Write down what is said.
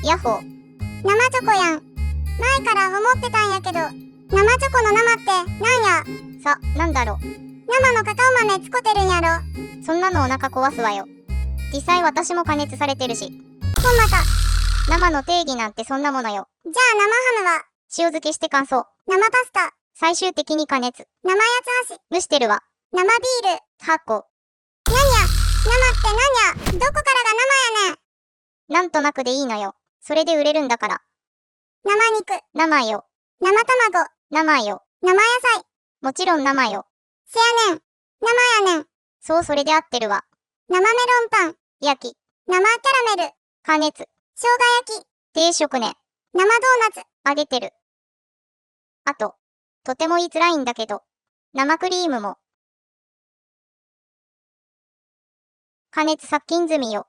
ヤッホー。生チョコやん。前から思ってたんやけど、生チョコの生ってなんや。なんだろ。生のカカオ豆使ってるんやろ。そんなのお腹壊すわよ。実際私も加熱されてるし。ほんまか。生の定義なんてそんなものよ。じゃあ生ハムは塩漬けして乾燥。生パスタ。最終的に加熱。生八つ橋。蒸してるわ。生ビール。発酵。なんや。生ってなんや。どこからが生やねん。なんとなくでいいのよ。それで売れるんだから。生肉。生よ。生卵。生よ。生野菜。もちろん生よ。せやねん。生やねん。そう、それで合ってるわ。生メロンパン。焼き。生キャラメル。加熱。生姜焼き。定食ね。生ドーナツ。揚げてる。あと、とても言いづらいんだけど、生クリームも。加熱殺菌済みよ。